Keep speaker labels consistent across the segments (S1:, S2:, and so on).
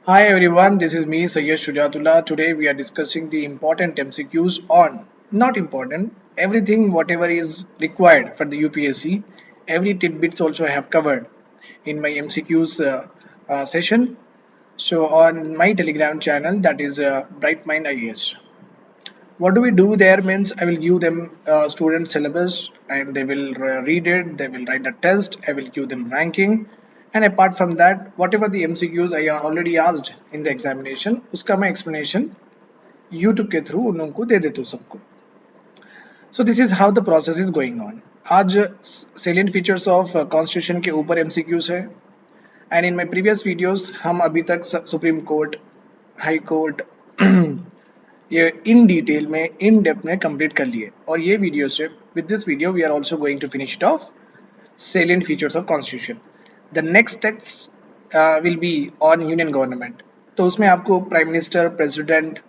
S1: Hi everyone, this is me Sayyid Shujatullah. Today we are discussing the important MCQs on not important everything whatever is required for the UPSC. Every tidbits also I have covered in my MCQs session. So on my Telegram channel that is Bright Mind IAS. What do we do there means I will give them student syllabus and they will read it, they will write the test, I will give them ranking, and apart from that whatever the MCQs I already asked in the examination उसका मैं explanation YouTube के through उन लोगों को दे देता हूँ सबको. So this is how the process is going on. आज salient features of constitution के ऊपर MCQs है and in my previous videos हम अभी तक सुप्रीम कोर्ट हाई कोर्ट ये इन डिटेल में इन डेप्थ में कंप्लीट कर लिए और ये वीडियो से with this video we are also going to finish it off salient features of constitution. The next text will be on union government. तो उसमें आपको prime minister president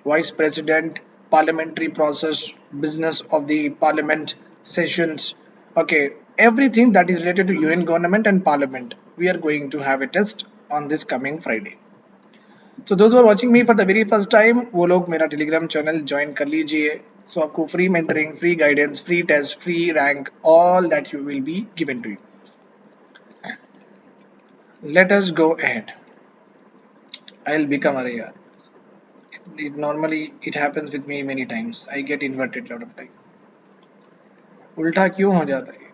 S1: vice president parliamentary process business of the parliament sessions, okay, everything that is related to union government and parliament we are going to have a test on this coming Friday. So those who are watching me for the very first time वो लोग मेरा Telegram channel join कर लीजिए. So आपको free mentoring, free guidance, free test, free rank, all that you will be given to you. Let us go ahead. I'll become a yaar. It normally it happens with me many times. I get inverted lot of time. उल्टा क्यों हो जाता है?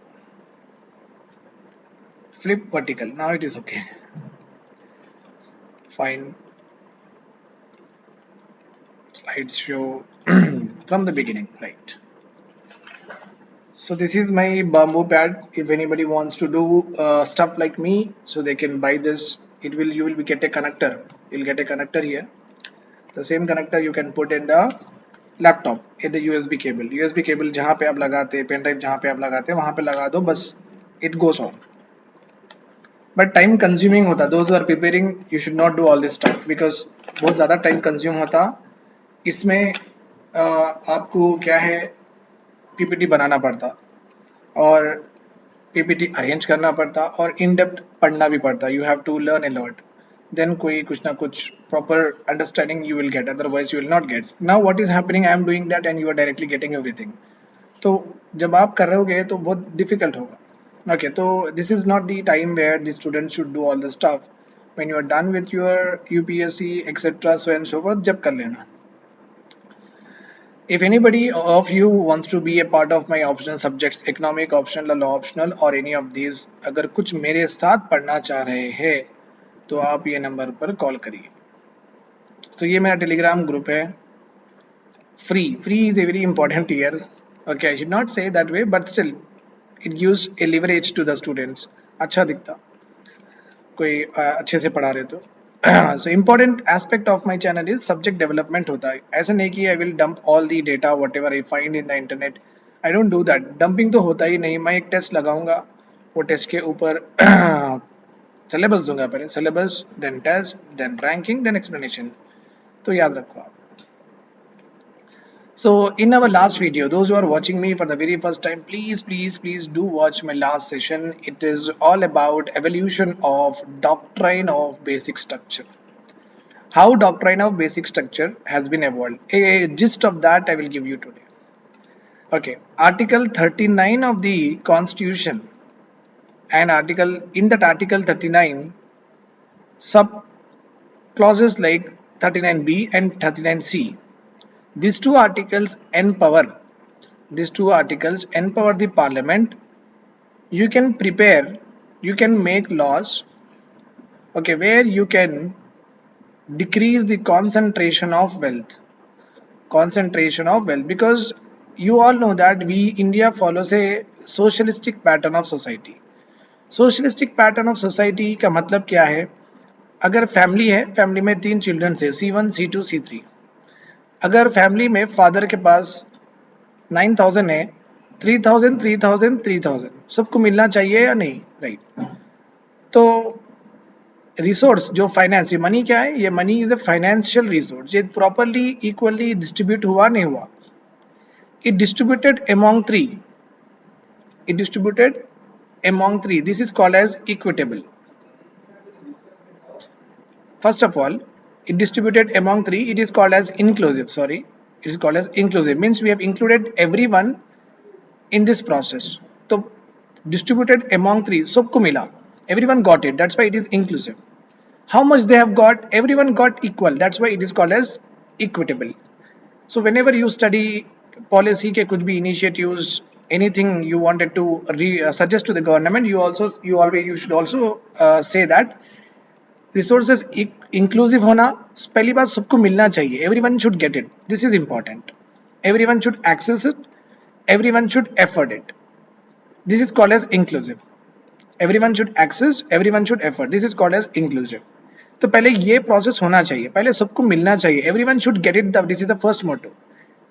S1: Flip vertical. Now it is okay. Fine. Slideshow from the beginning, right? So this is my bamboo pad. If anybody wants to do stuff like me, so they can buy this. You will get a connector. You'll get a connector here. The same connector you can put in the laptop in the USB cable. USB cable जहाँ पे आप लगाते हैं, pen drive जहाँ पे आप लगाते हैं, वहाँ पे लगा दो बस. It goes on. But time consuming होता. Those who are preparing, you should not do all this stuff because बहुत ज़्यादा time consume होता. इसमें आपको क्या है PPT बनाना पड़ता और पीपीटी अरेंज करना पड़ता और इन डेप्थ पढ़ना भी पड़ता. You have to learn a lot, then कोई कुछ ना कुछ proper understanding you will get, otherwise you will not get. Now what is happening, I am doing that and you are directly getting everything. तो जब आप कर रहोगे तो बहुत डिफिकल्ट होगा. ओके, तो this is not the time where the student should do all the stuff. When you are done with your UPSC etcetera so and so forth, जब कर लेना. If anybody of you wants to be a part of my optional subjects, economic optional, law optional or any of these, अगर कुछ मेरे साथ पढ़ना चाह रहे हैं तो आप ये नंबर पर कॉल करिए. तो ये मेरा टेलीग्राम ग्रुप है. Free is a very important year. Okay, I should not say that way but still it gives a leverage to the students. अच्छा दिखता कोई अच्छे से पढ़ा रहे तो. So important aspect of my channel is subject development होता है. ऐसा नहीं कि I will dump all the data whatever I find in the internet. I don't do that. Dumping तो होता ही नहीं. मैं एक टेस्ट लगाऊंगा, वो टेस्ट के ऊपर सिलेबस दूंगा. पहले syllabus, then test, then ranking, then explanation. तो याद रखो आप. So in our last video, those who are watching me for the very first time, please do watch my last session. It is all about evolution of doctrine of basic structure. How doctrine of basic structure has been evolved. A gist of that I will give you today. Okay, Article 39 of the Constitution and Article 39 sub clauses like 39B and 39C. These two articles empower the parliament. You can prepare, you can make laws, okay, where you can decrease the concentration of wealth, because you all know that we India follows a socialistic pattern of society. Socialistic pattern of society का मतलब क्या है? अगर family है, family में 3 children है, C1 C2 C3. अगर family में फादर के पास 9,000 है, 3,000 3,000 3,000 सबको मिलना चाहिए या नहीं? राइट. तो रिसोर्स जो फाइनेंस, ये मनी क्या है? ये money is a financial resource. ये प्रॉपरली इक्वली डिस्ट्रीब्यूट हुआ नहीं हुआ. It distributed among three. This is called as equitable. First of all, it distributed among three. It is called as inclusive. Sorry, it is called as inclusive. Means we have included everyone in this process. So distributed among three. सबको मिला. Everyone got it. That's why it is inclusive. How much they have got? Everyone got equal. That's why it is called as equitable. So whenever you study policy के कुछ भी initiatives, anything you wanted to suggest to the government, you should also say that resources inclusive होना. पहली बात सबको मिलना चाहिए. Everyone should get it. This is important. Everyone should access it. Everyone should afford it. This is called as inclusive. Everyone should access, everyone should afford. This is called as inclusive. तो पहले ये process होना चाहिए. पहले सबको मिलना चाहिए. Everyone should get it. This is the first motto.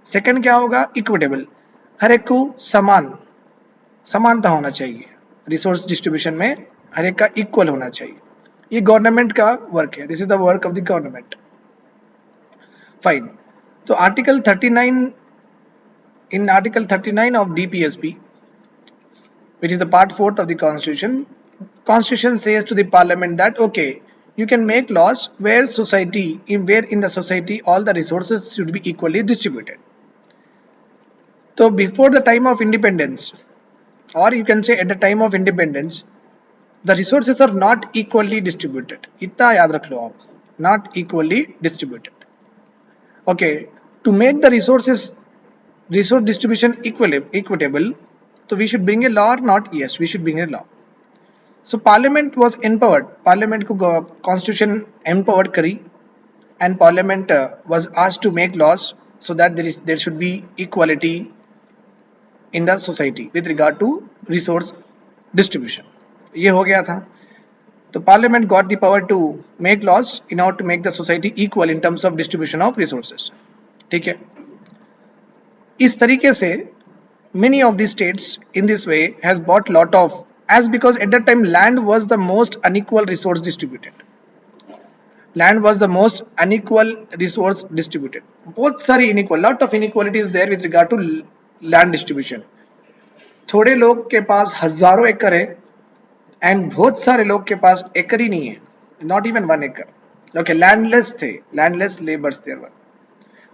S1: Second क्या होगा? इक्विटेबल. हर एक को समानता होना चाहिए. रिसोर्स डिस्ट्रीब्यूशन में हर एक का इक्वल होना चाहिए. ये गवर्नमेंट का वर्क है. This is the work of the government. Fine. तो article 39, in article 39 of DPSP, which is the part 4th of the constitution says to the parliament that okay, you can make laws where in the society all the resources should be equally distributed. So before the time of independence, or you can say at the time of independence, the resources are not equally distributed. इतना याद रख लो आप. Not equally distributed. Okay, to make the resource distribution equitable, so we should bring a law or not? Yes, we should bring a law. So parliament was empowered. Parliament को constitution empowered करी, and parliament was asked to make laws so that there should be equality in the society with regard to resource distribution. ये हो गया था. तो parliament got the power to make laws in order to make the society equal in terms of distribution of resources. ठीक है. इस तरीके से many of the states in this way has bought lot of, as because at that time land was the most unequal resource distributed. Land was the most unequal resource distributed. बहुत सारी inequal, lot of inequality is there with regard to land distribution. थोड़े लोग के पास हजारों एकड़ है and बहुत सारे लोग के पास एकड़ ही नहीं है. Not even 1 acre. Okay, landless थे, landless labours there were.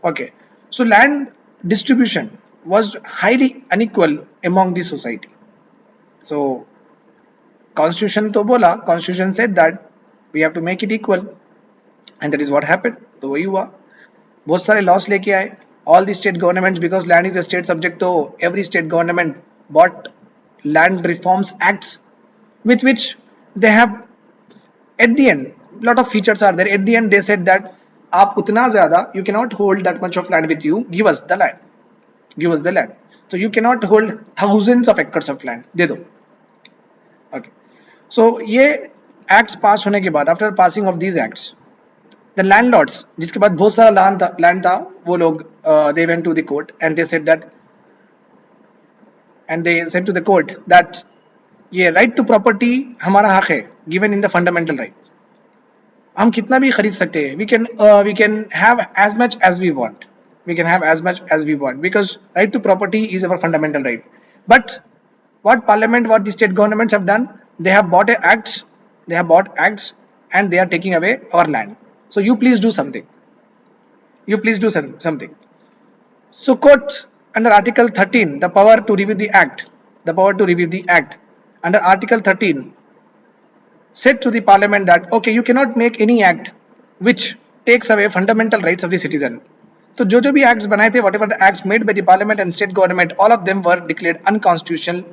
S1: Okay, so land distribution was highly unequal among the society. So constitution तो बोला, constitution said that we have to make it equal, and that is what happened. तो वही हुआ. बहुत सारे laws लेके आए. All the state governments, because land is a state subject, तो every state government bought land reforms acts with which they have, at the end, lot of features are there. At the end they said that आप उतना ज़्यादा, you cannot hold that much of land with you, give us the land. Give us the land. So you cannot hold thousands of acres of land. दे दो. Okay. So ये acts pass होने के बाद, after passing of these acts, the landlords, जिसके पास बहुत सारा land था, वो लोग they went to the court and they said to the court that ये right to property हमारा हक है, given in the fundamental right. हम कितना भी खरीद सकते हैं. We can have as much as we want. We can have as much as we want because right to property is our fundamental right. But what parliament, what the state governments have done, they have bought acts and they are taking away our land. So you please do something. You please do something. So court under Article 13, the power to review the act, under Article 13 said to the parliament that okay, you cannot make any act which takes away fundamental rights of the citizen. तो जो भी acts बनाए थे, whatever the acts made by the parliament and state government, all of them were declared unconstitutional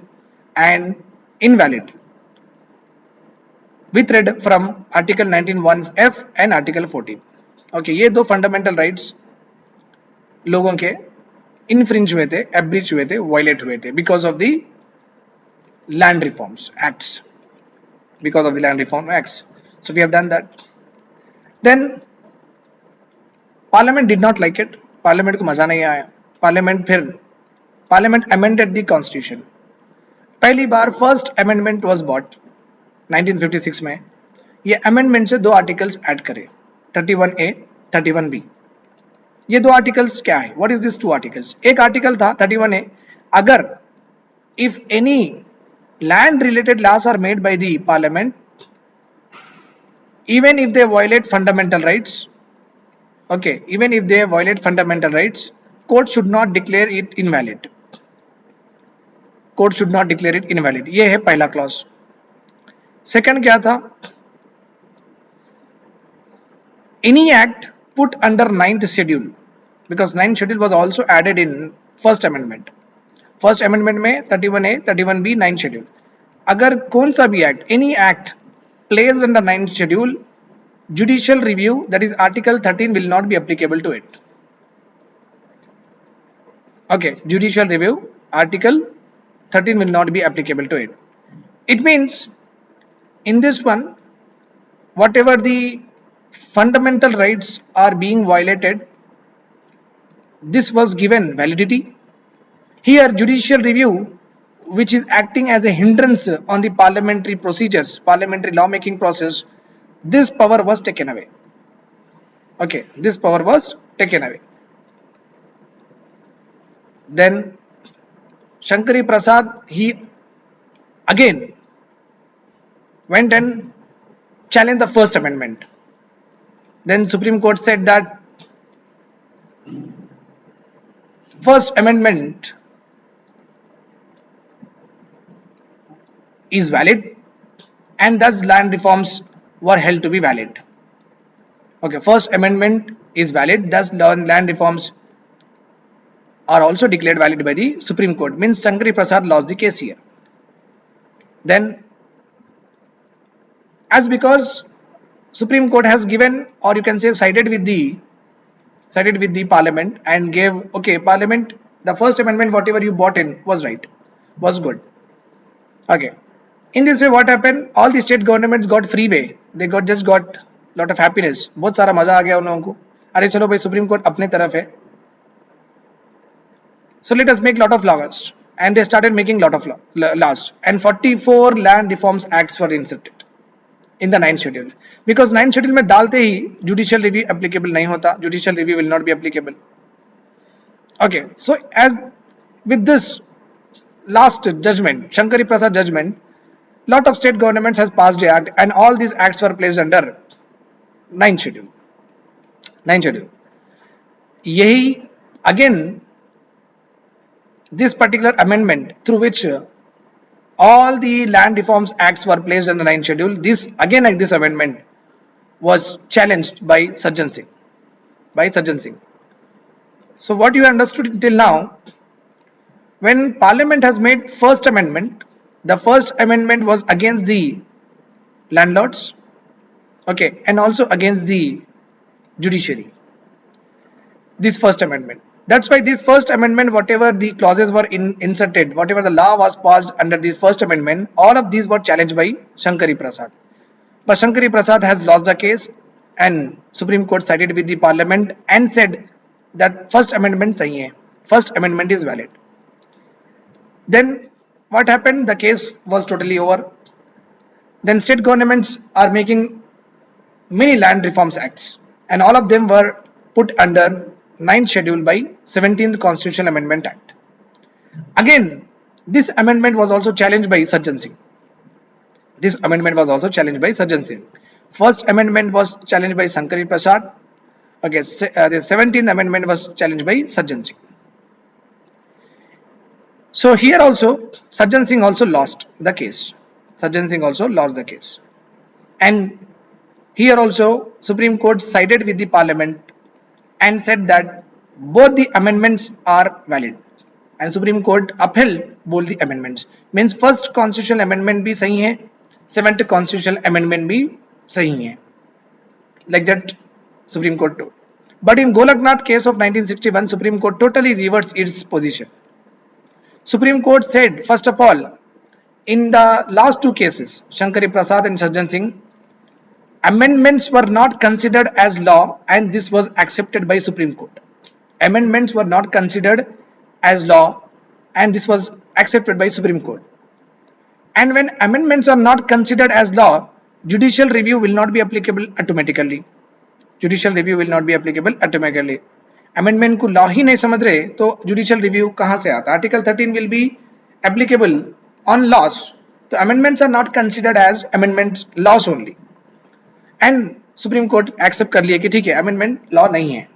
S1: and invalid with read from Article 19(1)(f) and Article 14. Okay, ये दो fundamental rights लोगों के infringe हुए थे, abridge हुए थे, violate हुए थे because of the land reforms acts. Because of the land reform acts. So we have done that. Then Parliament did not like it. Parliament को मजा नहीं आया. Parliament amended the constitution. पहली बार first amendment was brought 1956 में. ये amendment से दो articles add करे, 31A, 31B. ये दो articles क्या है? What is these two articles? एक article था 31A. अगर if any land related laws are made by the parliament, even if they violate fundamental rights, okay, even if they violate fundamental rights, court should not declare it invalid. Court should not declare it invalid. ये है पहला clause. Second क्या था? Any act put under 9th schedule, because 9th schedule was also added in first amendment. First amendment में 31A, 31B, 9th schedule. अगर कौन सा भी act, any act placed under 9th schedule, judicial review, that is article 13, will not be applicable to it. Okay, judicial review, article 13 will not be applicable to it. It means in this one, whatever the fundamental rights are being violated, this was given validity. Here judicial review, which is acting as a hindrance on the parliamentary procedures, parliamentary lawmaking process, this power was taken away. Okay, this power was taken away. Then Shankari Prasad, he again went and challenged the first amendment. Then Supreme Court said that first amendment is valid and thus land reforms were held to be valid. Okay, first amendment is valid, thus land reforms are also declared valid by the Supreme Court. Means Shankari Prasad lost the case here. Then, as because Supreme Court has given, or you can say sided with the Parliament and gave, okay, Parliament, the first amendment whatever you bought in was right, was good. Okay, in this way what happened, all the state governments got free way, they just got lot of happiness, बहुत सारा मजा आ गया उन लोगों को, अरे चलो भाई सुप्रीम कोर्ट अपने तरफ है, so let us make lot of laws, and they started making lot of laws, and 44 land reforms acts were inserted in the 9th schedule, because 9th schedule में डालते ही judicial review applicable नहीं होता, judicial review will not be applicable. Okay, so as with this last judgment, Shankari Prasad judgment, lot of state governments has passed the act, and all these acts were placed under 9th schedule. 9th schedule. यही again this particular amendment through which all the land reforms acts were placed in the 9th schedule, this again, like this amendment was challenged by Sajjan Singh. So what you understood till now, when Parliament has made first amendment, the first amendment was against the landlords, okay, and also against the judiciary, this first amendment. That's why this first amendment, whatever the clauses were inserted, whatever the law was passed under the first amendment, all of these were challenged by Shankari Prasad. But Shankari Prasad has lost the case, and Supreme Court sided with the Parliament and said that first amendment sahi hai, first amendment is valid. Then what happened? The case was totally over. Then state governments are making many land reforms acts, and all of them were put under 9th schedule by 17th Constitutional Amendment Act. Again, this amendment was also challenged by Sajjan Singh. This amendment was also challenged by Sajjan Singh. First amendment was challenged by Shankari Prasad. Okay, the 17th amendment was challenged by Sajjan Singh. So here also Sajjan Singh also lost the case. Sajjan Singh also lost the case. And here also Supreme Court sided with the Parliament and said that both the amendments are valid, and Supreme Court upheld both the amendments. Means first constitutional amendment भी सही है, 7th constitutional amendment भी सही है, like that Supreme Court told. But in Golaknath case of 1961, Supreme Court totally reversed its position. Supreme Court said, first of all, in the last two cases, Shankari Prasad and Sajjan Singh, amendments were not considered as law, and this was accepted by Supreme Court. Amendments were not considered as law, and this was accepted by Supreme Court. And when amendments are not considered as law, judicial review will not be applicable automatically. Judicial review will not be applicable automatically. Amendment को law ही नहीं समझ रहे तो judicial review कहाँ से आता? Article 13 will be applicable on laws. So amendments are not considered as amendments laws only. And Supreme Court accept कर लिया कि ठीक है अमेंडमेंट लॉ नहीं है.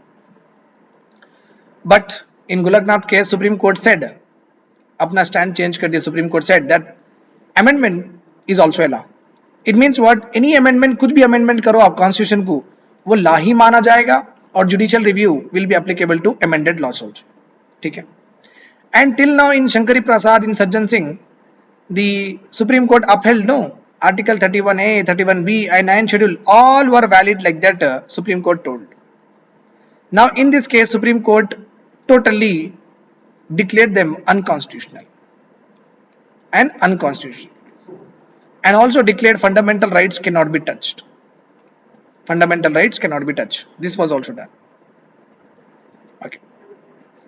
S1: But in Golaknath case Supreme Court said, अपना स्टैंड चेंज कर दिया. Supreme Court said that amendment is also a law. It means what, any amendment, कुछ भी अमेंडमेंट करो आप कॉन्स्टिट्यूशन को, वो लॉ ही माना जाएगा और judicial review will be applicable to amended laws also. ठीक है. And till now in Shankari Prasad, in Sajjan Singh, the Supreme Court upheld no Article 31A, 31B and 9 schedule all were valid like that Supreme Court told. Now in this case Supreme Court totally declared them unconstitutional and also declared fundamental rights cannot be touched. Fundamental rights cannot be touched. This was also done. Okay.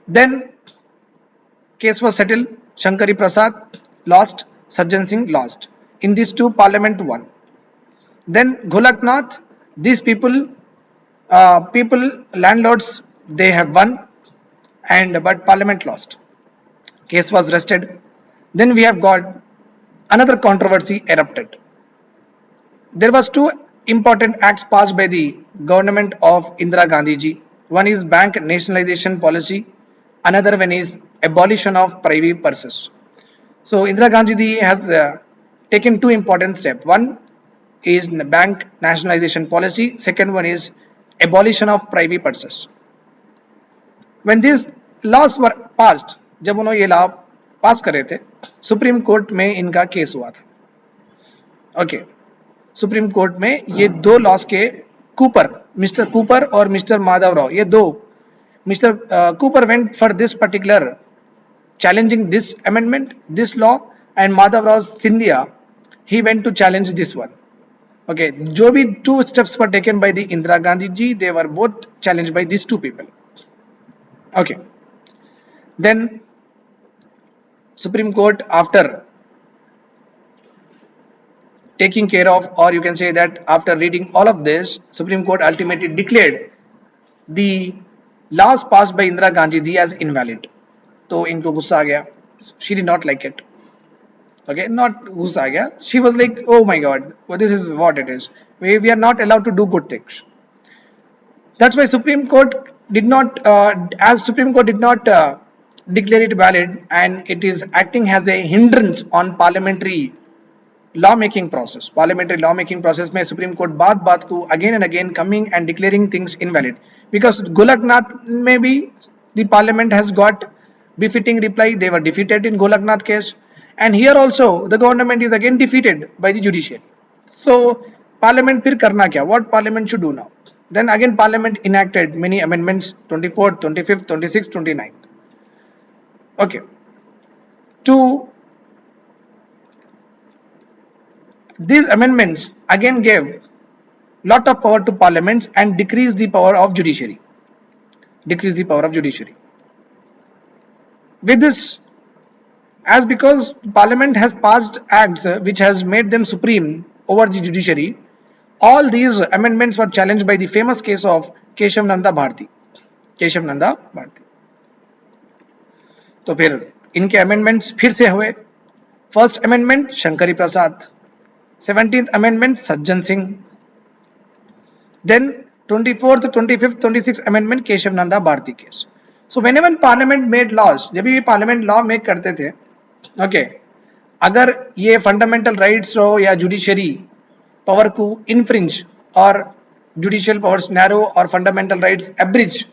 S1: Then case was settled. Shankari Prasad lost, Sajjan Singh lost. In these two, Parliament won. Then Golaknath, these people, landlords, they have won, and but Parliament lost. Case was rested. Then we have got another controversy erupted. There was two important acts passed by the government of Indira Gandhi ji. One is bank nationalization policy. Another one is abolition of private purses. So Indira Gandhi ji has taken two important steps. One is bank nationalization policy. Second one is abolition of private purses. When these laws were passed, जब उन्होंने ये law पास करे थे, supreme court में इनका case हुआ था. Okay. Supreme court में ये दो लॉस के कूपर, मिस्टर कूपर और मिस्टर माधव राव, ये दो, Mr. Cooper went for this particular challenging this amendment, this law, and Madhav Rao Scindia, he went to challenge this one. Okay, जो भी two steps were taken by the Indira Gandhi ji, they were both challenged by these two people. Okay, then Supreme Court, after taking care of, or you can say that after reading all of this, Supreme Court ultimately declared the laws passed by Indira Gandhi ji as invalid. तो इनको गुस्सा आ गया. She did not like it. Okay, not गुस्सा आ गया. She was like, oh my God, well, this is what it is. We are not allowed to do good things. That's why Supreme Court did not, declare it valid, and it is acting as a hindrance on parliamentary lawmaking process. Parliamentary lawmaking process में Supreme Court बात को again and again coming and declaring things invalid. Because Golaknath maybe the parliament has got befitting reply. They were defeated in Golaknath case, and here also the government is again defeated by the judiciary. So parliament फिर करना क्या? What parliament should do now? Then again parliament enacted many amendments, 24th, 25th, 26th, 29th. Okay. These amendments again gave lot of power to parliaments and decrease the power of judiciary. With this, as because parliament has passed acts which has made them supreme over the judiciary, all these amendments were challenged by the famous case of Keshav Nanda Bharti. तो फिर इनके amendments फिर से हुए. First amendment Shankari प्रसाद, 17th amendment Sajjan Singh, then 24th, 25th, 26th amendment Keshav Nanda Bharti case. So whenever parliament made laws, जब भी parliament law make करते थे, okay, अगर ये fundamental rights हो या judiciary power को infringe और judicial powers narrow or fundamental rights abridge,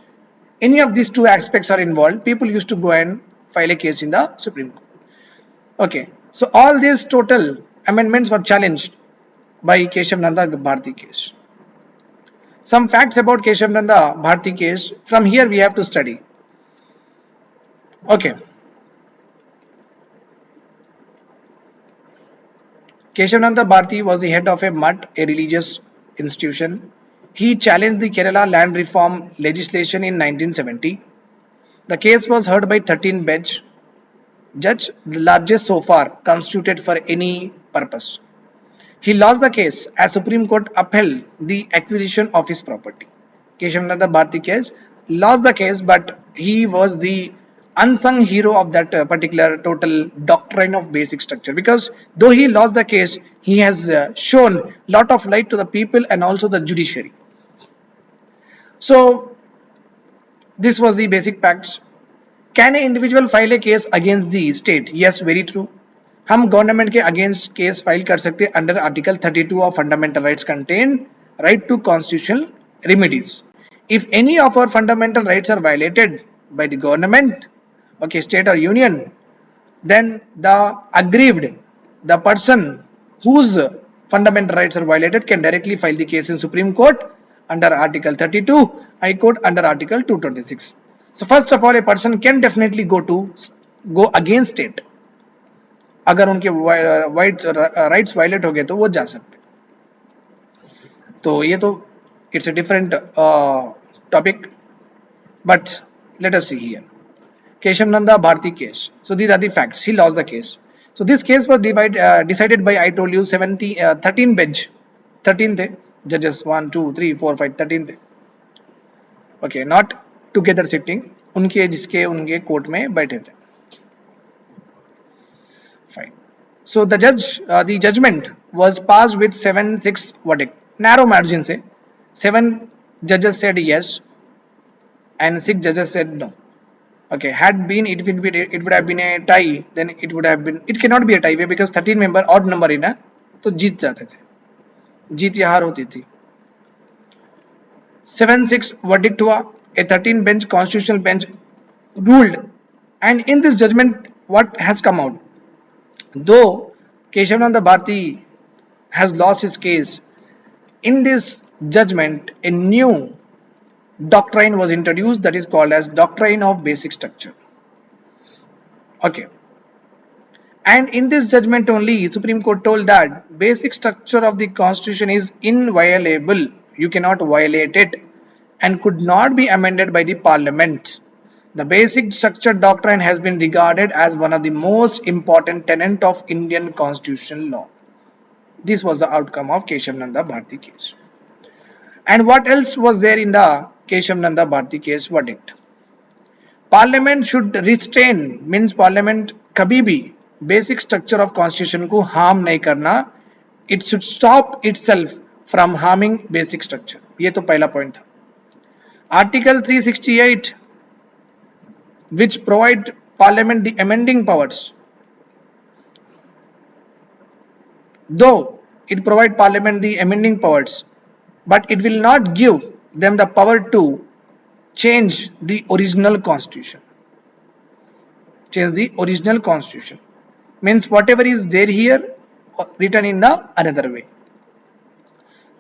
S1: any of these two aspects are involved, people used to go and file a case in the Supreme Court. Okay, so all these total amendments were challenged by Keshav Nanda Bharti case. Some facts about Keshav Nanda Bharti case, from here we have to study. Okay. Keshav Nanda Bharti was the head of a MUT, a religious institution. He challenged the Kerala land reform legislation in 1970. The case was heard by 13-bench judge, the largest so far constituted for any purpose. He lost the case as Supreme Court upheld the acquisition of his property. Keshav Nanda Bharti case lost the case, but he was the unsung hero of that particular total doctrine of basic structure, because though he lost the case, he has shown lot of light to the people and also the judiciary. So this was the basic facts. Can an individual file a case against the state? Yes, very true. हम government के against case file कर सकते हैं under article 32 of fundamental rights contain right to constitutional remedies. If any of our fundamental rights are violated by the government, okay, state or union, then the aggrieved, the person whose fundamental rights are violated can directly file the case in Supreme Court under Article 32, High Court under Article 226. So first of all, a person can definitely go against state. अगर उनके rights violate हो गए तो वो जा सकते. तो ये तो it's a different topic, but let us see here. Keshav Nanda Bharti case. So these are the facts. He lost the case. So this case was decided by, I told you, 13 bench. 13 थे judges, 1 2 3 4 5 13 थे. Okay, not together sitting. उनके जिसके उनके court में बैठे थे. Fine. So the judgment was passed with 7-6 verdict. Narrow margin से 7 judges said yes and 6 judges said no. Okay, it would have been a tie, then it cannot be a tie because 13 member odd number है ना, तो जीत जाते थे, जीत या हार होती थी. 7-6 verdict हुआ. A 13 bench constitutional bench ruled, and in this judgment what has come out? Though Keshav Nanda Bharti has lost his case, in this judgment a new doctrine was introduced that is called as doctrine of basic structure. Okay, and in this judgment only Supreme Court told that basic structure of the constitution is inviolable, you cannot violate it, and could not be amended by the parliament. The basic structure doctrine has been regarded as one of the most important tenets of Indian constitutional law. This was the outcome of Keshav Nanda Bharti case. And what else was there in the Keshav Nanda Bharti case verdict? Parliament should restrain, means parliament कभी भी basic structure of constitution को harm नहीं करना. It should stop itself from harming basic structure. ये तो पहला point था. Article 368, which provide parliament the amending powers. Though it provide parliament the amending powers, but it will not give them the power to change the original constitution. Change the original constitution means whatever is there here written in the another way.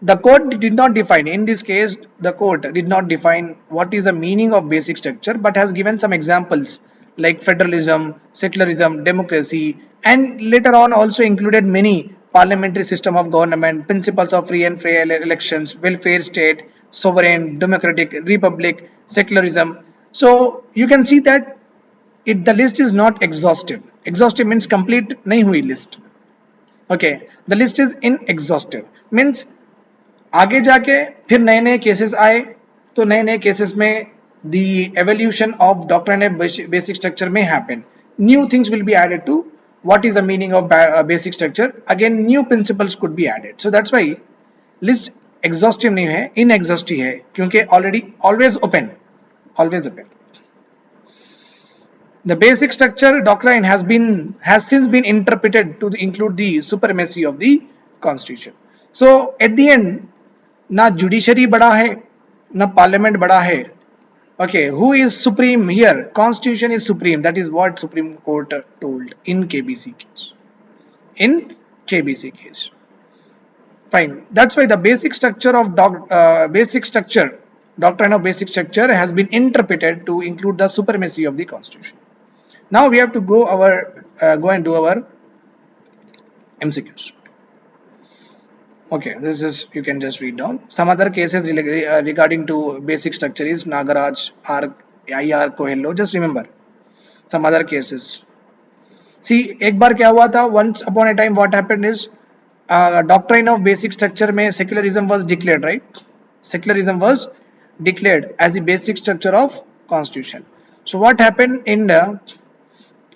S1: The court did not define, in this case the court did not define what is the meaning of basic structure, but has given some examples like federalism, secularism, democracy, and later on also included many parliamentary system of government, principles of free and fair elections, welfare state, sovereign, democratic, republic, secularism. So you can see that the list is not exhaustive. Exhaustive means complete nahi hui list. Okay, the list is inexhaustive means आगे जाके फिर नए नए cases आए तो नए नए cases में the evolution of doctrine of basic structure may happen. New things will be added to what is the meaning of basic structure. Again new principles could be added. So that's why list exhaustive नहीं है, inexhaustive है क्योंकि already always open. The basic structure doctrine has since been interpreted to include the supremacy of the constitution. So at the end ना judiciary बड़ा है ना parliament बड़ा है. Okay, who is supreme here? Constitution is supreme. That is what Supreme Court told in KBC case. In KBC case. Fine. That's why the basic structure of doctrine of basic structure has been interpreted to include the supremacy of the constitution. Now we have to go and do our MCQs. Okay, this is, you can just read down. Some other cases regarding to basic structure is Nagaraj, IR, Coelho. Just remember some other cases. See, एक बार क्या हुआ था? Once upon a time, what happened is doctrine of basic structure में secularism was declared, right? Secularism was declared as the basic structure of constitution. So what happened in UP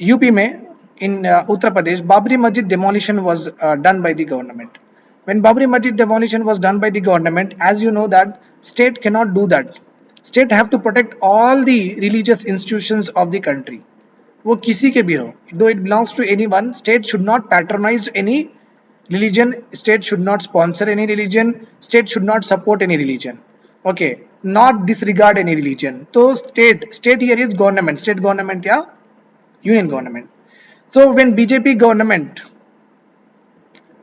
S1: में, in Uttar Pradesh, Babri Masjid demolition was done by the government. When Babri Masjid demolition was done by the government, as you know that state cannot do that. State have to protect all the religious institutions of the country. वो किसी के भी हो, though it belongs to anyone, state should not patronize any religion, state should not sponsor any religion, state should not support any religion. Okay, not disregard any religion. So state here is government, state government या union government. So when BJP government,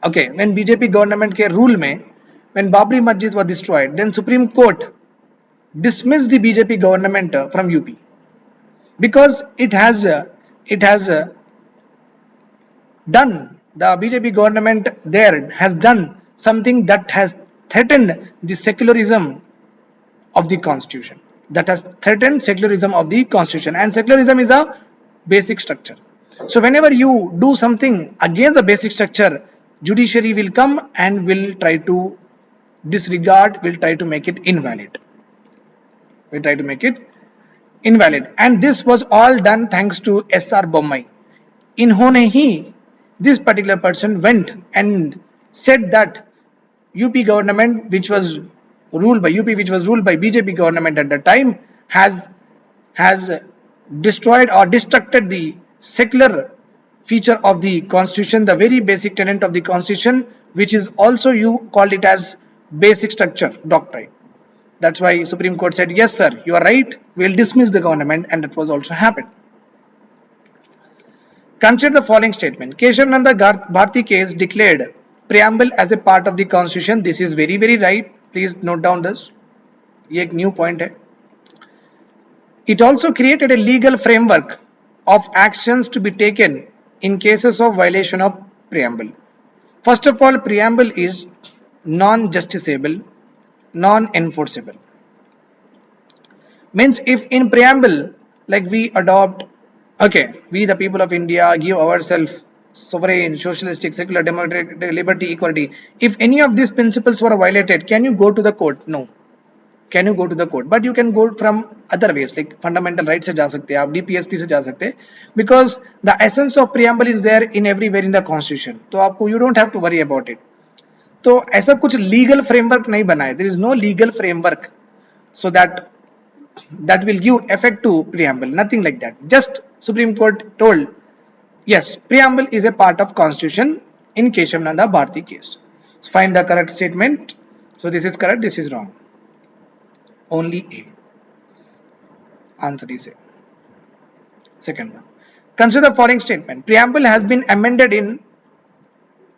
S1: okay, when BJP government के rule में, when Babri Masjid was destroyed, then Supreme Court dismissed the BJP government from UP because it has done, the BJP government there has done something that has threatened the secularism of the constitution, that has threatened secularism of the constitution, and secularism is a basic structure. So whenever you do something against the basic structure, judiciary will come and will try to disregard, will try to make it invalid, will try to make it invalid. And this was all done thanks to SR Bommai. इन्होंने ही, this particular person went and said that UP government, which was ruled by BJP government at the time, has destroyed or destructed the secular feature of the constitution, the very basic tenet of the constitution, which is also you called it as basic structure doctrine. That's why Supreme Court said, yes sir, you are right, we will dismiss the government, and that was also happened. Consider the following statement. Keshav Nanda Bharti case declared preamble as a part of the constitution. This is very very right. Please note down this. ये एक new point है. It also created a legal framework of actions to be taken in cases of violation of preamble. First of all, preamble is non-justiciable, non-enforceable. Means if in preamble, like we adopt, okay, we the people of India give ourselves sovereign, socialistic, secular, democratic, liberty, equality. If any of these principles were violated, can you go to the court? No. Can you go to the court? But you can go from other ways, like fundamental rights से जा सकते हैं आप, DPSP से जा सकते हैं, because the essence of preamble is there in everywhere in the constitution. तो आपको you don't have to worry about it. तो ऐसा कुछ legal framework नहीं बना है. There is no legal framework so that will give effect to preamble. Nothing like that. Just Supreme Court told, yes, preamble is a part of constitution in Keshav Nanda Bharti case. So find the correct statement. So this is correct, this is wrong. Only A. Answer is A. Second one. Consider the following statement. Preamble has been amended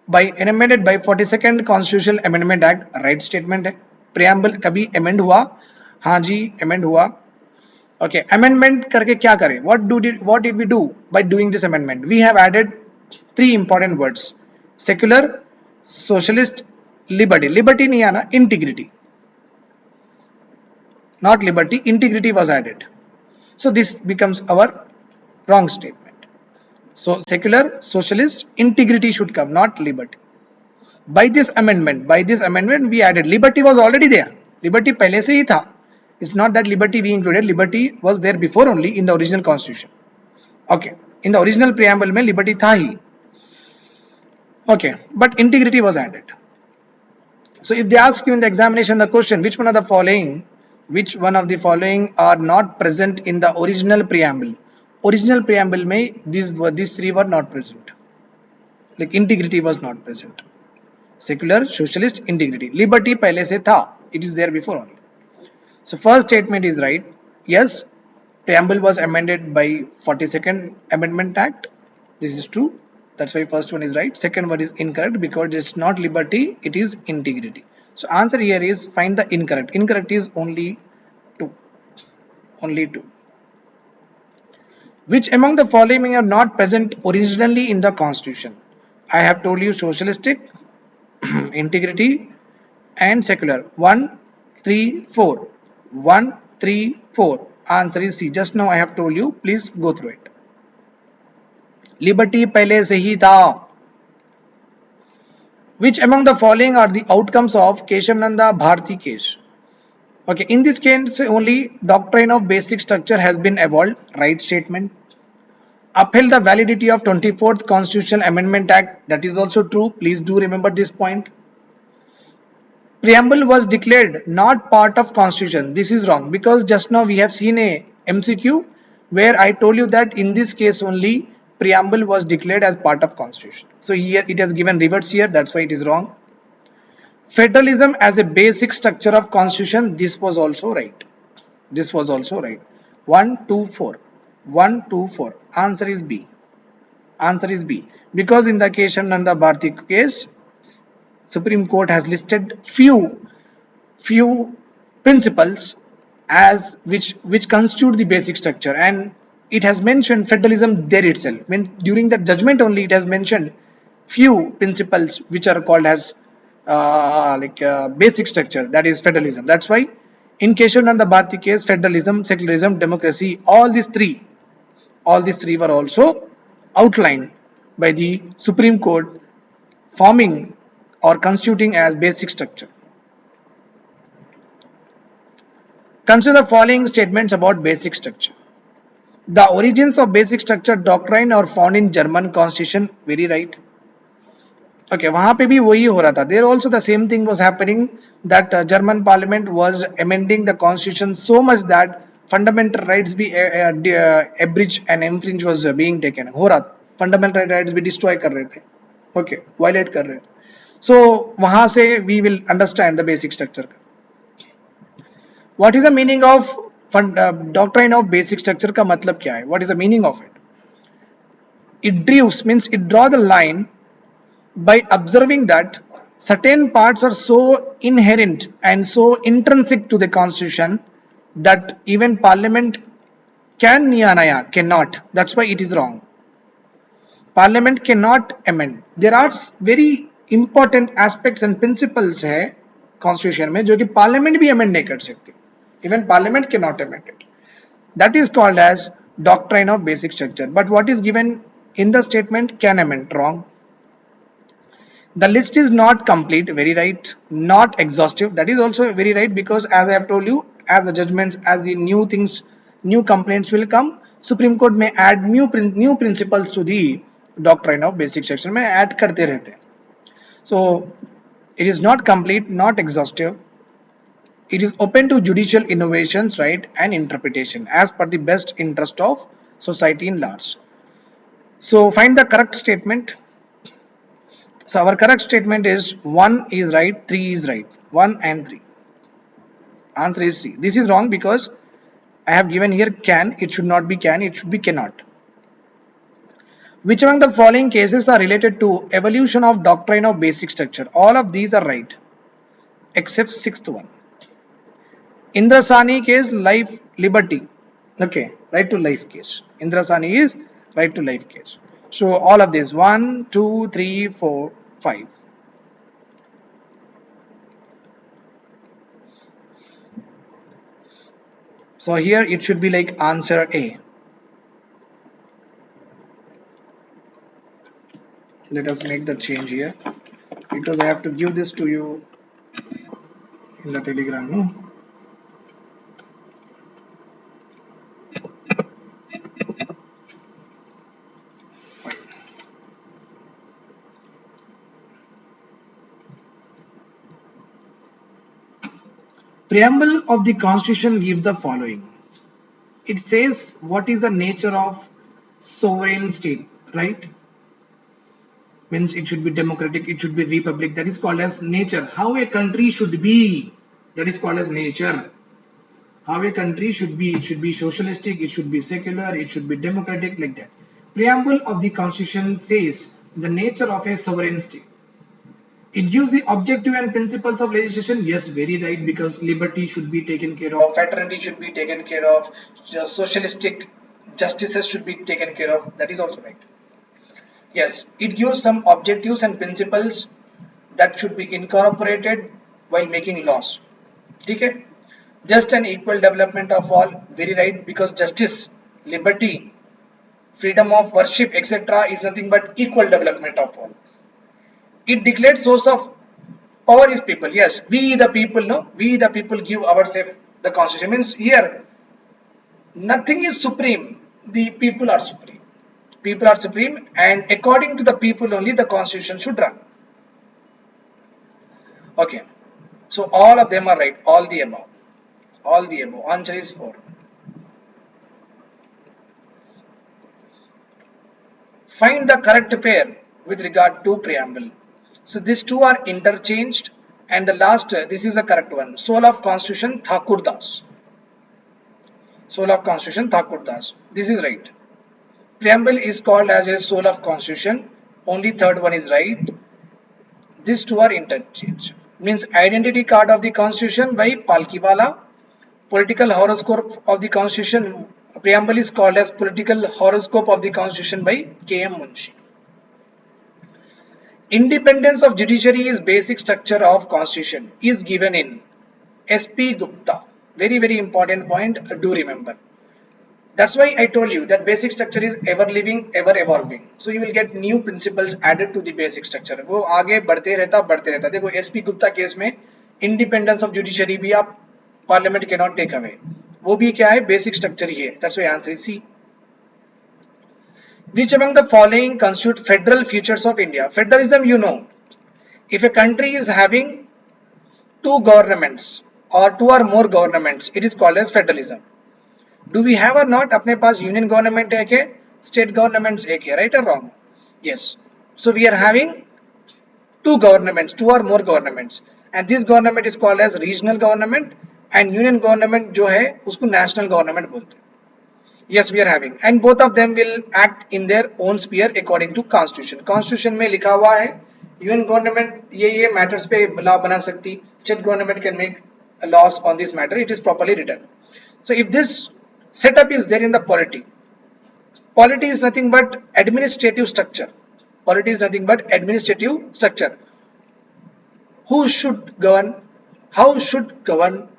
S1: by 42nd Constitutional Amendment Act. Right statement है. Preamble कभी amend हुआ? हाँ जी, amend हुआ. Okay, amendment करके क्या करें? What did we do by doing this amendment? We have added 3 important words: secular, socialist, liberty. Liberty नहीं आना, integrity. Not liberty, integrity was added. So this becomes our wrong statement. So secular, socialist, integrity should come, not liberty. By this amendment we added, liberty was already there. Liberty पहले से ही था. It's not that liberty we included, liberty was there before only in the original constitution. Okay, in the original preamble में liberty था ही. Okay, but integrity was added. So if they ask you in the examination the question, which one of the following are not present in the original preamble? Original preamble में these 3 were not present. Like integrity was not present. Secular, socialist, integrity. Liberty पहले से था. It is there before only. So first statement is right. Yes, preamble was amended by 42nd Amendment Act. This is true. That's why first one is right. Second one is incorrect because it's not liberty, it is integrity. So answer here is find the incorrect. Incorrect is only 2. Only 2. Which among the following are not present originally in the constitution? I have told you socialistic, integrity and secular. 1, 3, 4. 1, 3, 4. Answer is C. Just now I have told you. Please go through it. Liberty पहले से ही था. Which among the following are the outcomes of Keshav Nanda Bharti case? Okay, in this case only doctrine of basic structure has been evolved. Right statement. Upheld the validity of 24th Constitutional Amendment Act. That is also true. Please do remember this point. Preamble was declared not part of Constitution. This is wrong because just now we have seen a MCQ where I told you that in this case only preamble was declared as part of Constitution. So here it has given reverse here. That's why it is wrong. Federalism as a basic structure of Constitution. This was also right. This was also right. 1, 2, 4. 1, 2, 4. Answer is B. Answer is B. Because in the Keshav Nanda Bharti case, Supreme Court has listed few principles as which constitute the basic structure, and it has mentioned federalism there itself. When during the judgment only it has mentioned few principles which are called as basic structure, that is federalism. That's why in Keshav Nanda Bharti case, federalism, secularism, democracy, all these three were also outlined by the Supreme Court, forming or constituting as basic structure. Consider the following statements about basic structure. The origins of basic structure doctrine are found in German constitution. Very right. Okay, वहाँ पे भी वही हो रहा था. There also the same thing was happening, that German Parliament was amending the constitution so much that fundamental rights be abridged and infringed was being taken. हो रहा था. Fundamental rights भी destroy कर रहे थे. Okay, violate कर रहे थे. So वहाँ से we will understand the basic structure. What is the meaning of doctrine of basic structure का मतलब क्या है? What is the meaning of it? It draws means it draw the line by observing that certain parts are so inherent and so intrinsic to the constitution that even parliament cannot. That's why it is wrong. Parliament cannot amend. There are very important aspects and principles है constitution में जो कि parliament भी amend नहीं कर सकती. Even parliament cannot amend it. That is called as doctrine of basic structure. But what is given in the statement can amend. Wrong. The list is not complete. Very right. Not exhaustive. That is also very right, because as I have told you, as the judgments, as the new things, new complaints will come, Supreme Court may add new principles to the doctrine of basic structure. में add करते रहते. So it is not complete, not exhaustive. It is open to judicial innovations, right, and interpretation as per the best interest of society in large. So find the correct statement. So our correct statement is 1 is right, 3 is right. 1 and 3. Answer is C. This is wrong because I have given here can. It should not be can, it should be cannot. Which among the following cases are related to evolution of doctrine of basic structure? All of these are right except sixth one. Indra Sani case, life, liberty. Okay, right to life case. Indra Sani is right to life case. So all of this 1, 2, 3, 4, 5. So here it should be like answer A. Let us make the change here because I have to give this to you in the telegram. No? Preamble of the Constitution gives the following. It says what is the nature of sovereign state, right? Means it should be democratic, it should be republic. That is called as nature. How a country should be, that is called as nature. How a country should be, it should be socialistic, it should be secular, it should be democratic, like that. Preamble of the Constitution says the nature of a sovereign state. It gives the objective and principles of legislation. Yes, very right, because liberty should be taken care of, fraternity should be taken care of, socialistic justices should be taken care of. That is also right. Yes, it gives some objectives and principles that should be incorporated while making laws. Okay? Just and equal development of all. Very right, because justice, liberty, freedom of worship, etc. is nothing but equal development of all. It declared source of Power is people. Yes, we the people. No, we the people give ourselves the constitution. Means here nothing is supreme. The people are supreme. People are supreme, and according to the people only the constitution should run. Okay. So all of them are right. All the above. All the above. Answer is 4. Find the correct pair with regard to preamble. So these two are interchanged, and the last, this is the correct one. Soul of Constitution, Thakur Das. Soul of Constitution, Thakur Das. This is right. Preamble is called as a soul of Constitution. Only third one is right. These two are interchanged. Means identity card of the Constitution by Palkiwala. Political horoscope of the Constitution. Preamble is called as political horoscope of the Constitution by K.M. Munshi. Independence of judiciary is basic structure of Constitution is given in S.P. Gupta. Very, very important point. Do remember. That's why I told you that basic structure is ever living, ever evolving. So you will get new principles added to the basic structure. वो आगे बढ़ते रहता. देखो S.P. Gupta case में independence of judiciary भी आप parliament cannot take away. वो भी क्या है? Basic structure ही है. That's why answer is C. Which among the following constitute federal features of India? Federalism, you know, if a country is having two governments or two or more governments, it is called as federalism. Do we have or not? अपने पास union government एक है, state governments एक है, right or wrong? Yes. So we are having two governments, two or more governments, and this government is called as regional government, and union government जो है उसको national government बोलते हैं. Yes, we are having, and both of them will act in their own sphere according to constitution. Constitution में लिखा हुआ है union government ये matters पे law बना सकती, state government can make laws on this matter. It is properly written. So if this setup is there in the polity, polity is nothing but administrative structure. Polity is nothing but administrative structure. Who should govern? How should govern?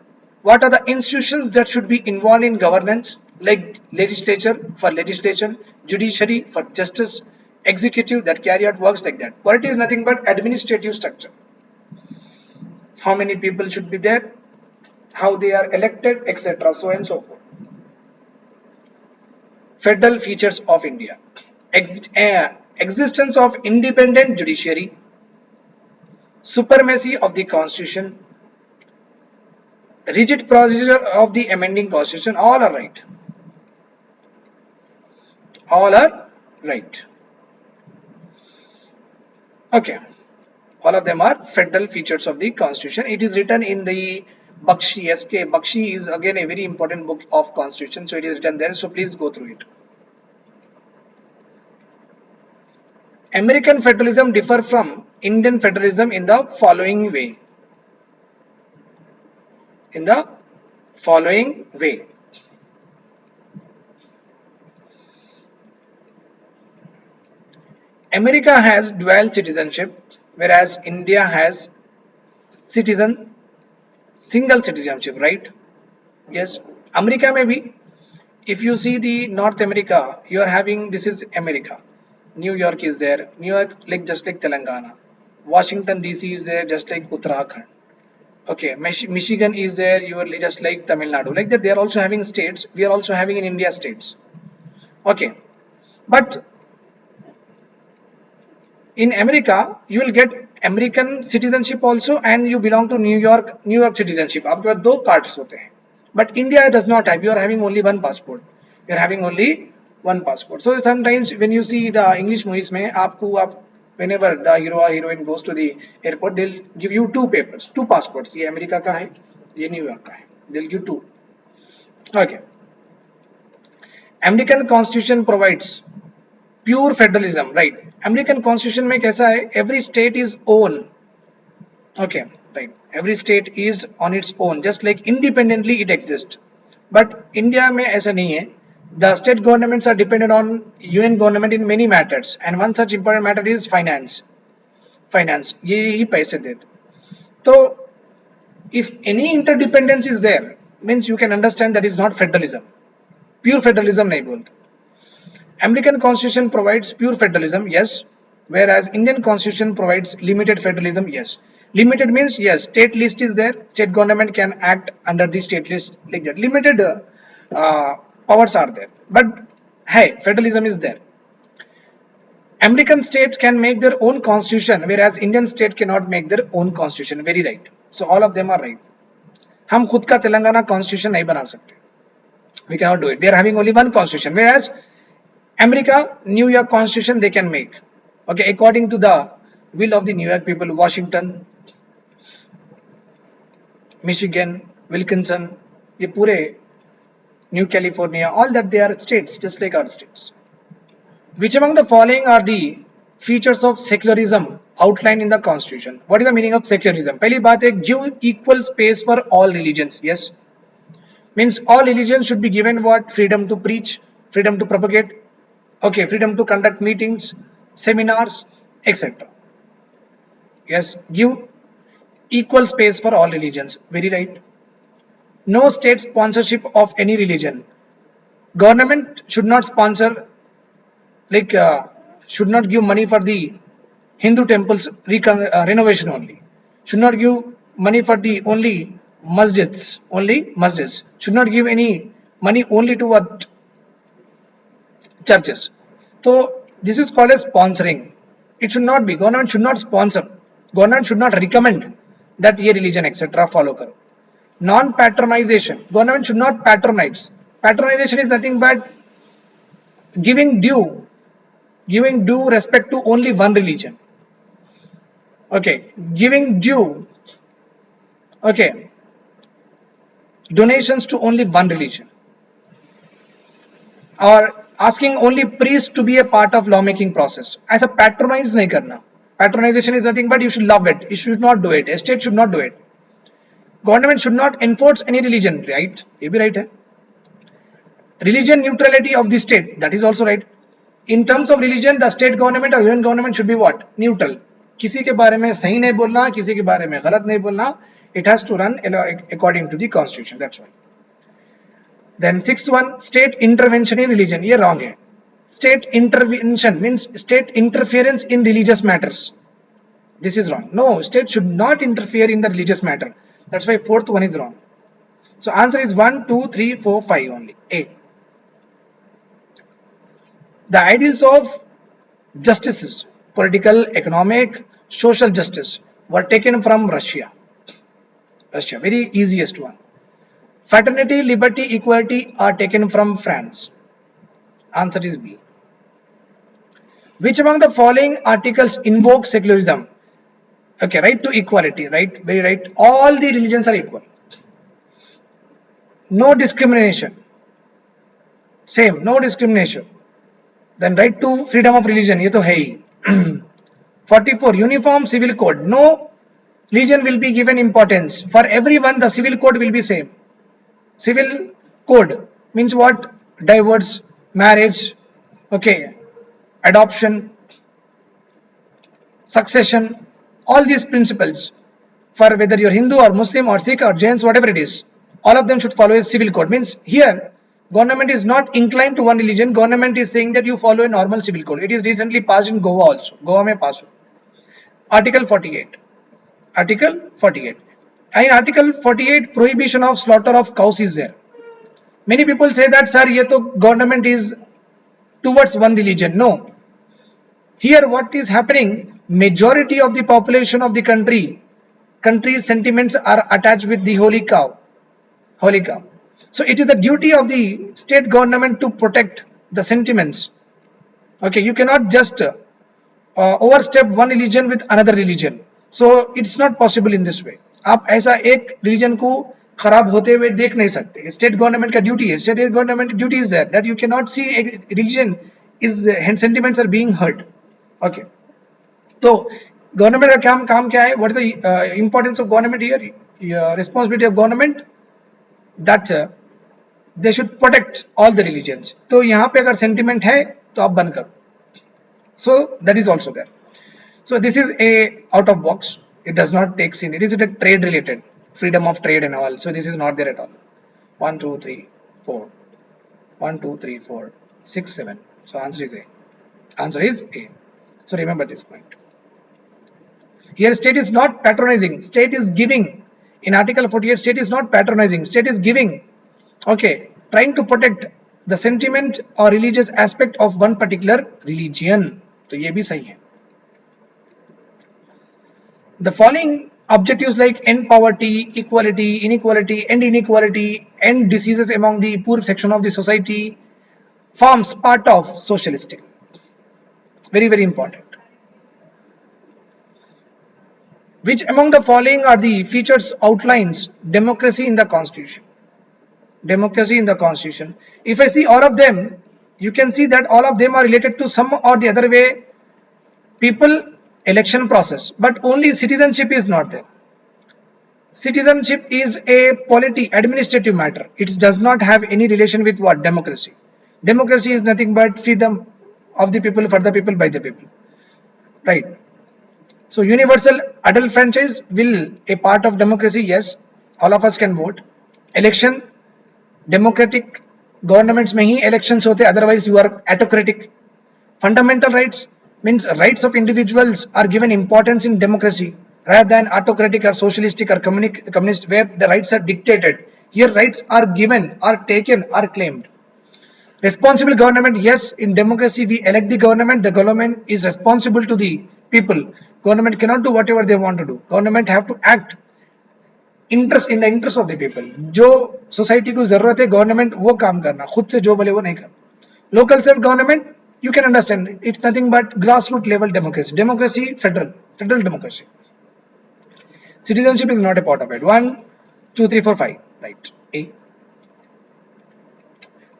S1: What are the institutions that should be involved in governance? Like legislature for legislation, judiciary for justice, executive that carry out works like that. Polity is nothing but administrative structure. How many people should be there? How they are elected, etc. So and so forth. Federal features of India. Existence of independent judiciary, supremacy of the constitution, rigid procedure of the amending constitution, all are right. All are right. Okay. All of them are federal features of the constitution. It is written in the Bakshi, SK. Bakshi is again a very important book of constitution. So it is written there. So please go through it. American federalism differ from Indian federalism in the following way. In the following way. America has dual citizenship, whereas India has single citizenship, right? Yes. America maybe, if you see the North America, you are having, this is America. New York is there. New York, like just like Telangana. Washington DC is there, just like Uttarakhand. Okay, Michigan is there, you are just like Tamil Nadu. Like that, they are also having states. We are also having in India states. Okay, but in America, you will get American citizenship also, and you belong to New York citizenship. आपके पास दो cards होते हैं. But India does not have. You are having only one passport. You are having only one passport. So sometimes when you see the English movies में whenever the hero or heroine goes to the airport, they'll give you two papers, two passports. ये America का है, ये New York का है. They'll give two. Okay. American Constitution provides pure federalism, right? American Constitution में कैसा है? Every state is own. Okay, right. Every state is on its own, just like independently it exists. But India में ऐसा नहीं है. The state governments are dependent on UN government in many matters, and one such important matter is finance. Finance, ये ही पैसे देते. So, if any interdependence is there, means you can understand that is not federalism. Pure federalism नहीं बोलते. American Constitution provides pure federalism, yes, whereas Indian Constitution provides limited federalism, yes. Limited means yes, state list is there. State government can act under the state list like that. Limited uh, powers are there. But hey, federalism is there. American states can make their own constitution, whereas Indian state cannot make their own constitution. Very right. So all of them are right. हम खुद का Telangana constitution नहीं बना सकते. We cannot do it. We are having only one constitution, whereas America, New York constitution they can make. Okay, according to the will of the New York people, Washington, Michigan, Wisconsin, ये पूरे New California, all that they are states, just like our states. Which among the following are the features of secularism outlined in the constitution? What is the meaning of secularism? पहली बात है, give equal space for all religions. Yes, means all religions should be given what? Freedom to preach, freedom to propagate, okay, freedom to conduct meetings, seminars, etc. Yes, give equal space for all religions. Very right. No state sponsorship of any religion. Government should not sponsor, like should not give money for the Hindu temples renovation only. Should not give money for the only masjids. Only masjids. Should not give any money only to what? Churches. So this is called as sponsoring. It should not be. Government should not sponsor. Government should not recommend that ye religion etc. follow karo. Non-patronization. Government should not patronize. Patronization is nothing but giving due respect to only one religion. Okay, giving due, okay, donations to only one religion, or asking only priests to be a part of lawmaking process. As a patronize nahi karna. Patronization is nothing but you should love it. You should not do it. A state should not do it. Government should not enforce any religion, right? ये भी right है. Religion neutrality of the state, that is also right. In terms of religion, the state government or union government should be what? Neutral. किसी के बारे में सही नहीं बोलना, किसी के बारे में गलत नहीं बोलना. It has to run according to the constitution. That's why. Then sixth one, state intervention in religion. ये wrong है. State intervention means state interference in religious matters. This is wrong. No, state should not interfere in the religious matter. That's why fourth one is wrong. So answer is 1, 2, 3, 4, 5 only. A. The ideals of justices, political, economic, social justice, were taken from Russia. Russia, very easiest one. Fraternity, liberty, equality are taken from France. Answer is B. Which among the following articles invoke secularism? Okay, right to equality, right? Very right. All the religions are equal. No discrimination. Same, no discrimination. Then right to freedom of religion, ये तो है ही. 44, uniform civil code. No religion will be given importance. For everyone, the civil code will be same. Civil code means what? Divorce, marriage, okay, adoption, succession, all these principles, for whether you're Hindu or Muslim or Sikh or Jains, whatever it is, all of them should follow a civil code. Means here, government is not inclined to one religion. Government is saying that you follow a normal civil code. It is recently passed in Goa also. Goa mein pass. Article 48. Article 48. In Article 48, prohibition of slaughter of cows is there. Many people say that, sir, ye to government is towards one religion. No. Here what is happening, majority of the population of the country's sentiments are attached with the holy cow. Holy cow. So it is the duty of the state government to protect the sentiments. Okay, you cannot just overstep one religion with another religion. So it's not possible in this way. आप ऐसा एक religion को खराब होते हुए देख नहीं सकते. State government का duty है. State government duty is there that you cannot see a religion is sentiments are being hurt. Okay. तो government का काम क्या है? What is the importance of government here? Responsibility of government that they should protect all the religions. तो यहाँ पे अगर sentiment है तो आप बंद करो. So that is also there. So this is a out of box. It does not take in. It is a trade related, freedom of trade and all. So this is not there at all. 1, 2, 3, 4. 1, 2, 3, 4, 6, 7. So answer is A. Answer is A. So remember this point. Here state is not patronizing, state is giving. In Article 48, state is not patronizing, state is giving. Okay, trying to protect the sentiment or religious aspect of one particular religion. तो ये भी सही है. The following objectives like end poverty, equality, inequality, end inequality, end diseases among the poor section of the society forms part of socialistic. Very, very important. Which among the following are the features outlines democracy in the constitution? Democracy in the constitution. If I see all of them, you can see that all of them are related to some or the other way people election process, but only citizenship is not there. Citizenship is a administrative matter. It does not have any relation with what? Democracy. Democracy is nothing but freedom of the people, for the people, by the people. Right. So universal adult franchise will a part of democracy. Yes, all of us can vote. Election, democratic governments में ही elections होते, otherwise you are autocratic. Fundamental rights means rights of individuals are given importance in democracy rather than autocratic or socialistic or communist where the rights are dictated. Here rights are given, are taken, are claimed. Responsible government, yes, in democracy we elect the government is responsible to the people. Government cannot do whatever they want to do. Government have to act in the interest of the people. जो society को जरूरत है government वो काम करना, खुद से जो बोले वो नहीं करना. Local self government, you can understand, it's nothing but grassroots level democracy. Democracy, federal democracy. Citizenship is not a part of it. 1, 2, 3, 4, 5. Right. A.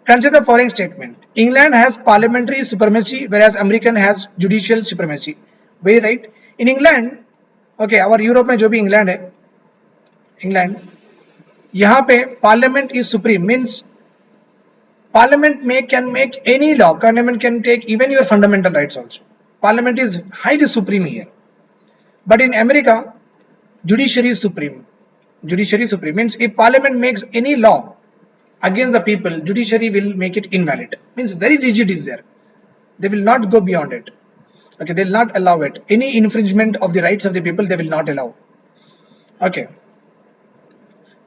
S1: Consider the following statement. England has parliamentary supremacy whereas American has judicial supremacy. Very right. In England, okay, our Europe में जो भी England है, England, यहाँ पे parliament is supreme, means parliament can make any law. Parliament can take even your fundamental rights also. Parliament is highly supreme here. But in America, judiciary is supreme. Judiciary supreme means if parliament makes any law against the people, judiciary will make it invalid. Means very rigid is there. They will not go beyond it. Okay, they will not allow it. Any infringement of the rights of the people, they will not allow. Okay.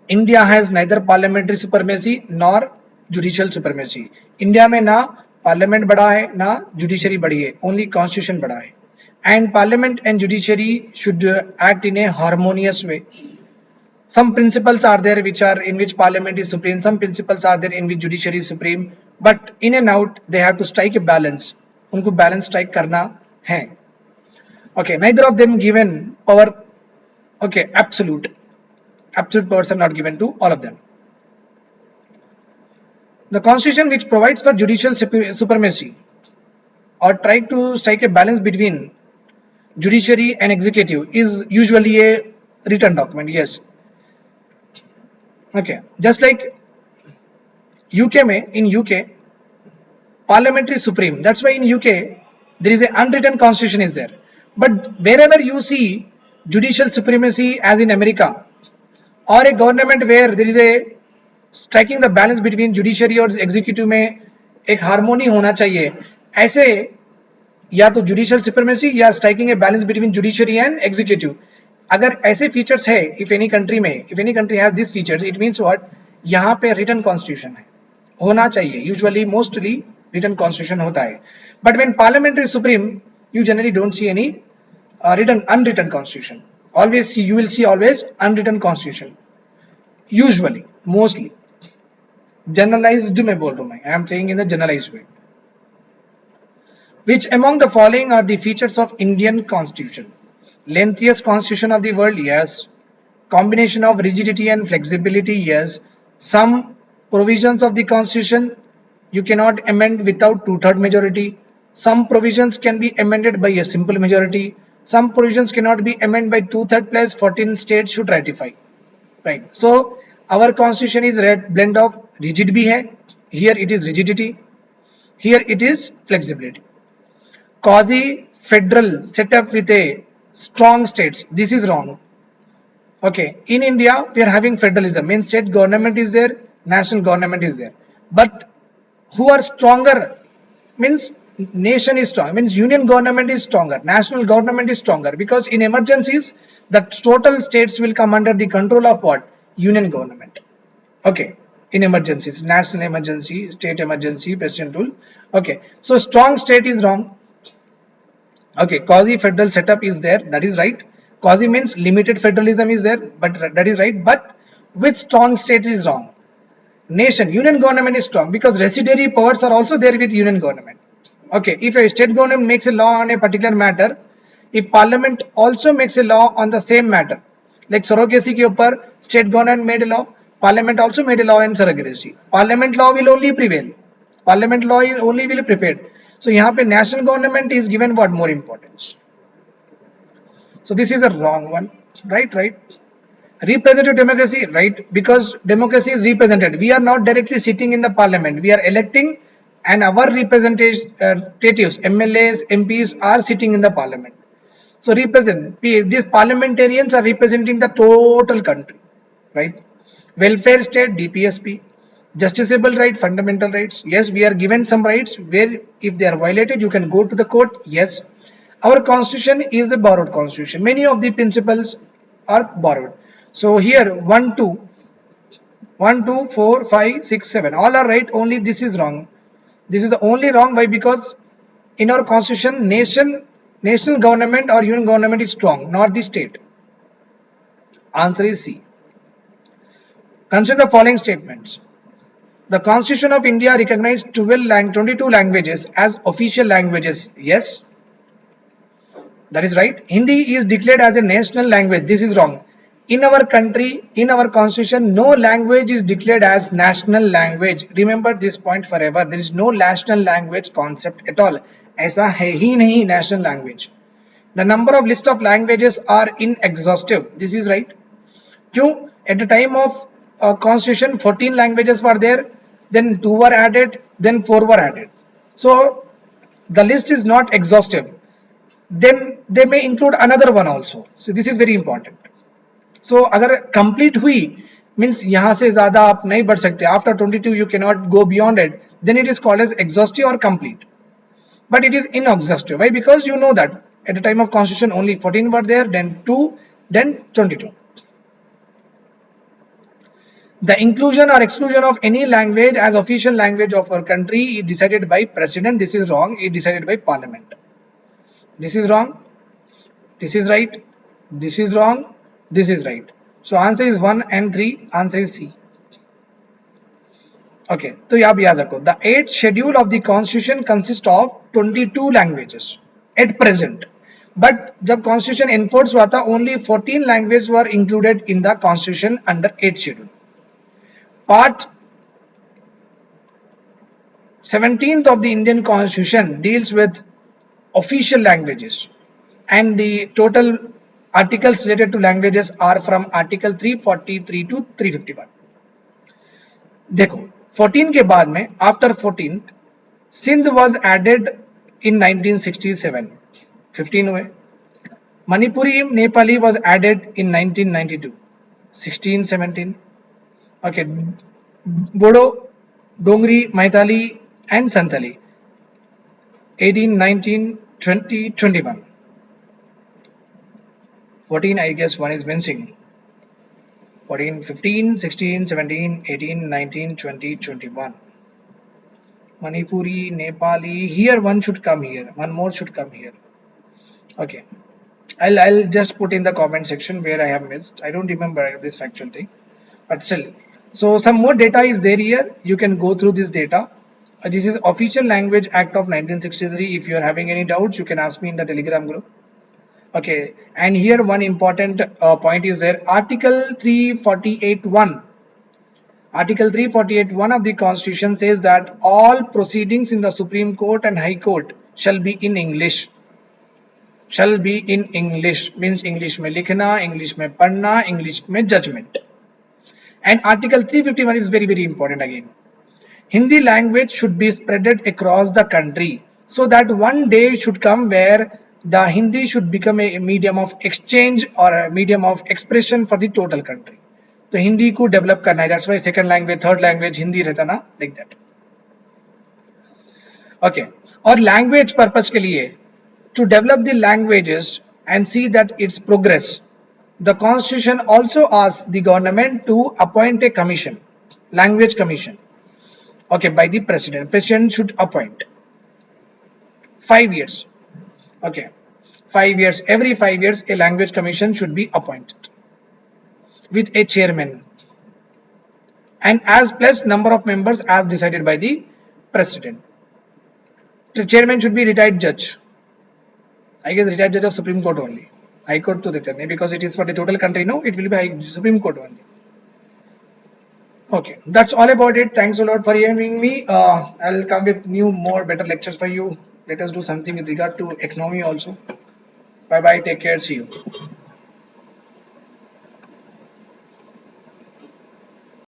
S1: India has neither parliamentary supremacy nor judicial supremacy. India में ना parliament बड़ा है ना judiciary बड़ी है, only constitution बड़ा है. And parliament and judiciary should act in a harmonious way. Some principles are there which are in which parliament is supreme, some principles are there in which judiciary is supreme, but in and out they have to strike a balance. उनको balance strike करना है. Okay, neither of them given power. Okay, absolute powers are not given to all of them. The constitution which provides for judicial supremacy or try to strike a balance between judiciary and executive is usually a written document. Yes. Okay, just like UK में, in UK parliamentary supreme, that's why in UK there is an unwritten constitution is there. But wherever you see judicial supremacy as in America or a government where there is a striking the balance between judiciary और executive में एक harmony होना चाहिए, ऐसे या तो judicial supremacy या striking a balance between judiciary and executive. अगर ऐसे features है if any country has these features, it means what? यहाँ पे written constitution है, होना चाहिए. Usually mostly written constitution होता है. But when parliament is supreme, you generally don't see any unwritten constitution. Always you will see always unwritten constitution. Usually, mostly. Generalized में बोल रहा हूँ मैं. I am saying in the generalized way. Which among the following are the features of Indian constitution? Lengthiest constitution of the world? Yes. Combination of rigidity and flexibility? Yes. Some provisions of the constitution you cannot amend without 2/3 majority. Some provisions can be amended by a simple majority. Some provisions cannot be amended by 2/3 plus 14 states should ratify. Right. So our constitution is blend of rigid bhi hai. Here it is rigidity. Here it is flexibility. Quasi-federal setup with a strong states. This is wrong. Okay. In India, we are having federalism. Means state government is there, national government is there. But who are stronger? Means nation is strong, means union government is stronger, national government is stronger, because in emergencies the total states will come under the control of what? Union government. Okay, in emergencies, national emergency, state emergency, president rule. Okay, so strong state is wrong. Okay, quasi federal setup is there, that is right. Quasi means limited federalism is there, but that is right. But with strong states is wrong. Nation, union government is strong, because residuary powers are also there with union government. Okay, if a state government makes a law on a particular matter, if parliament also makes a law on the same matter, like surrogacy के ऊपर state government made a law, parliament also made a law in surrogacy. Parliament law will only prevail. Parliament law only will prevail. So यहाँ पे national government is given what more importance. So this is a wrong one, right? Right. Representative democracy, right? Because democracy is represented. We are not directly sitting in the parliament. We are electing, and our representatives, MLAs, MPs are sitting in the parliament. So these parliamentarians are representing the total country, right? Welfare state, DPSP. Justiciable right, fundamental rights. Yes, we are given some rights where if they are violated, you can go to the court. Yes. Our constitution is a borrowed constitution. Many of the principles are borrowed. So here 1, 2, 1, 2, 4, 5, 6, 7. All are right. Only this is wrong. This is the only wrong. Why? Because in our constitution, national government or union government is strong, not the state. Answer is C. Consider the following statements. The Constitution of India recognized 22 languages as official languages. Yes, that is right. Hindi is declared as a national language. This is wrong. In our country, in our constitution, no language is declared as national language. Remember this point forever. There is no national language concept at all. ऐसा है ही नहीं national language. The number of list of languages are inexhaustive. This is right. क्यों? At the time of constitution, 14 languages were there. Then 2 were added. Then 4 were added. So the list is not exhaustive. Then they may include another one also. So this is very important. So अगर complete हुई means यहाँ से ज़्यादा आप नहीं बढ़ सकते. After 22 you cannot go beyond it. Then it is called as exhaustive or complete. But it is inexhaustive. Why? Because you know that at the time of constitution only 14 were there, then 2, then 22. The inclusion or exclusion of any language as official language of our country is decided by president. This is wrong. It is decided by parliament. This is wrong. This is right. This is wrong. This is right. So answer is 1 and 3. Answer is C. Okay. तो यहाँ भी याद रखो. The 8th schedule of the constitution consists of 22 languages at present. But जब constitution enforced हुआ था, only 14 languages were included in the constitution under 8th schedule. Part 17th of the Indian Constitution deals with official languages, and the total articles related to languages are from article 343 to 351. देखो 14 के बाद में after 14th Sindh was added in 1967. 15 हुए. Manipuri Nepali was added in 1992. 16, 17. Okay, Bodo, Dongri, Maithili and Santali 18, 19, 20, 21. 14 I guess one is missing. 14, 15, 16, 17, 18, 19, 20, 21. Manipuri, Nepali, here one should come here. One more should come here. Okay. I'll just put in the comment section where I have missed. I don't remember this factual thing. But still. So some more data is there here. You can go through this data. This is Official Language Act of 1963. If you are having any doubts, you can ask me in the Telegram group. Okay, and here one important point is there. Article 348(1). Article 348(1) of the Constitution says that all proceedings in the Supreme Court and High Court shall be in English. Shall be in English means English में लिखना, English में पढ़ना, English में judgment. And Article 351 is very, very important again. Hindi language should be spreaded across the country, so that one day should come where the Hindi should become a medium of exchange or a medium of expression for the total country. So Hindi को develop करना है. That's why second language, third language Hindi रहता ना, like that. Okay. और language purpose के लिए, to develop the languages and see that its progress, the constitution also asks the government to appoint a commission, language commission, okay, by the president should appoint 5 years, okay, 5 years, every 5 years a language commission should be appointed with a chairman and as plus number of members as decided by the president. The chairman should be retired judge, I guess retired judge of Supreme Court only. High Court to the because it is for the total country. No, it will be Supreme Court only. Okay, that's all about it. Thanks a lot for hearing me. I'll come with new, more, better lectures for you. Let us do something with regard to economy also. Bye bye. Take care. See you.